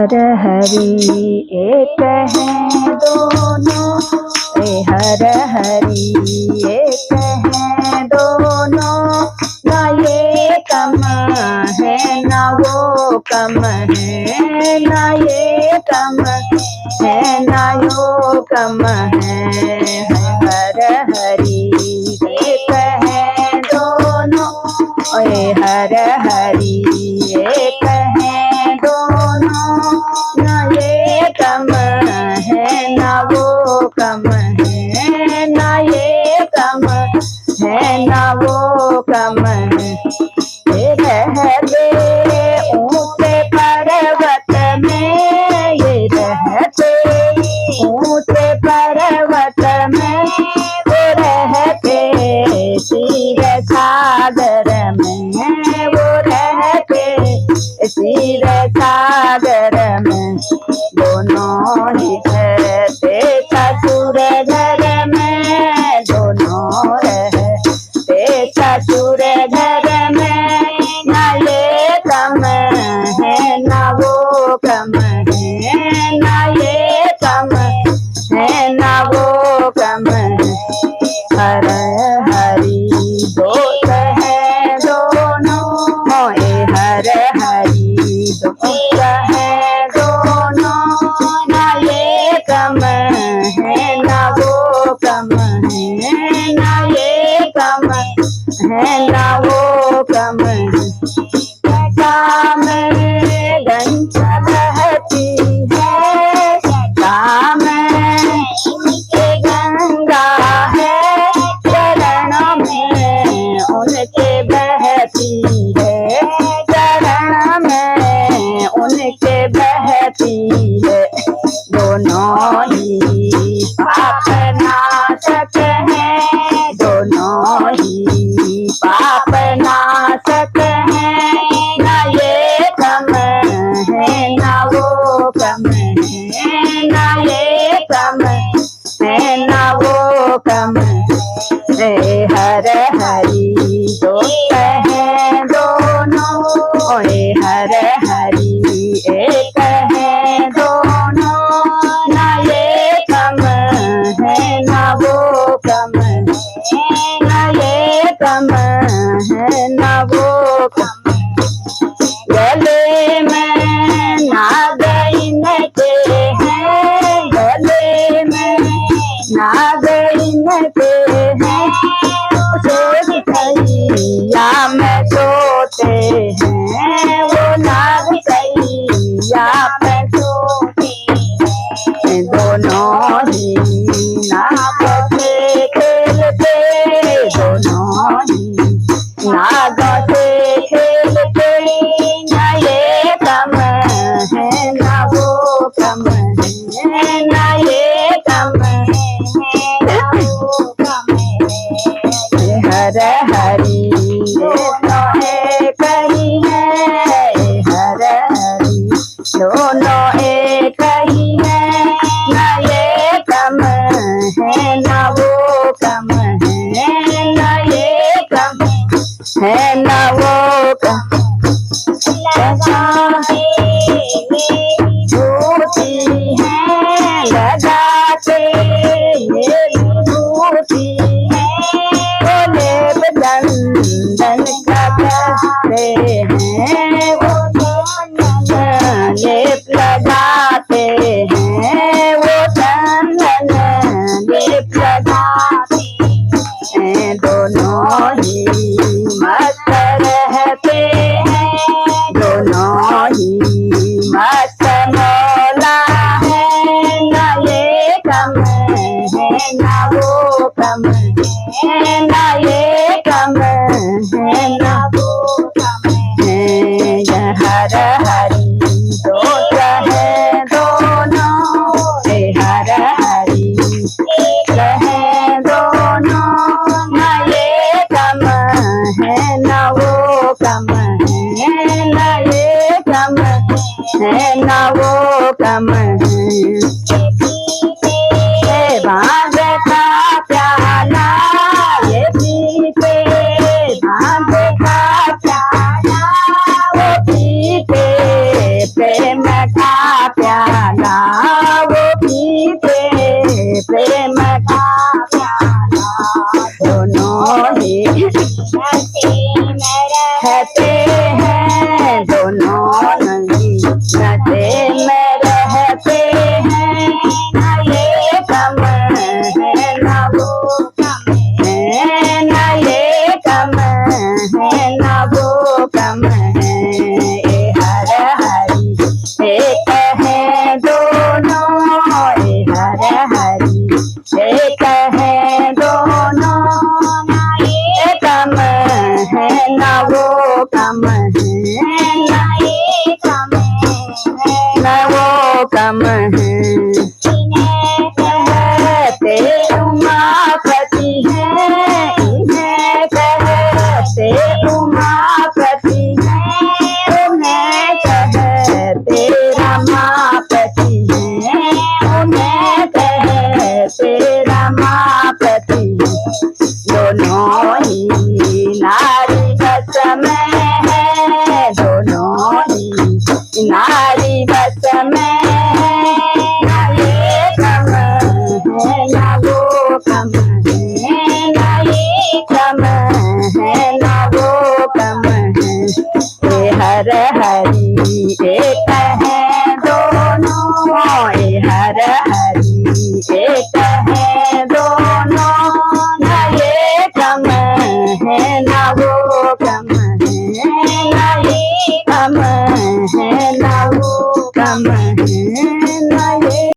हर हरि एक हैं दोनों, हर हरि एक हैं दोनों, ना ये कम है ना वो कम है, ना ये कम है ना यो कम है। हर हरि एक हैं दोनों, हर हरि एक हैं दोनों, ना ये कम है ना वो कम है, ना ये कम है ना वो कम है। रहते ऊंचे पर्वत में, ये रहते ऊंचे पर्वत में, वो रहते क्षीर सागर में, वो रहते क्षीर सागर में। दोनों ही रहते ससुर घर में, दोनों रहते ससुर घर में, ना ये कम है ना वो कम है, ना ये कम है ना वो कम है। हर हरि दोस्त है दोनों, हर हरि दोस्त है दोनों, ना ये कम है ना वो कम है, ना ये कम है ना वो कम है। काम गंज बहती है, काम उनके गंगा है, चरणों में उनके बहती है, चरण में उनके बहती है। दोनों ही पाप नाशक हैं, दोनों ही पाप नाशक हैं, ना ये कम है ना वो कम है, ना ये कम है ना वो कम है। हर हरि दोस्त हैं दोनों, हर हरि एक हैं दोनों, ना ये कम है ना वो कम है, ना ये कम है ना वो कम। गले में नाग इनके हैं, गले में नाग इनके हैं, उसे बिछैया में सोते हैं, वो नाग बिछैया में सोते हैं। दोनों ही नाग से खेलते, दोनों ही नाग से खेलते, ना ये कम है ना वो कम है, ना ये कम है ना वो कम है। हर हरि दोनों एक ही है, हर हरि दोनों एक ही है, ना ये कम है ना वो कम है, ना ये कम है ना वो कम। झूठी है लगाते ये विभूति है, वो लेप चंदन का करते हैं, वो चंदन लेप लगाते हैं, वो चंदन लेप लगाते हैं। दोनों ही मस्त रहते हैं, दोनों ही मस्त मौला है, ना ये कम है ना वो कम है, ना ये कम है ना वो कम है। हर हरि दोस्त है दोनों, हर हरि एक है दोनों, ना ये कम है ना वो कम है, ना ये कम है ना वो कम है। भांग का प्याला ये पीते, भांग का प्याला वो पीते, प्रेम का प्रेम रहते हैं न ये कम है न वो कम है न ये कम है न वो कम है ये हर हरि एक है दोनों ये हर हरि एक है दोनों न ये कम है न वो कम है न ये कम है न वो कम है इन्हें कहते उमापति है इन्हें कहते उमापति है उन्हें कहते रमापति है उन्हें कहते रमापति दोनों ही नारी बस में है दोनों ही नारी बस में है न ये कम है न वो कम है न ये कम है न वो कम है ये हर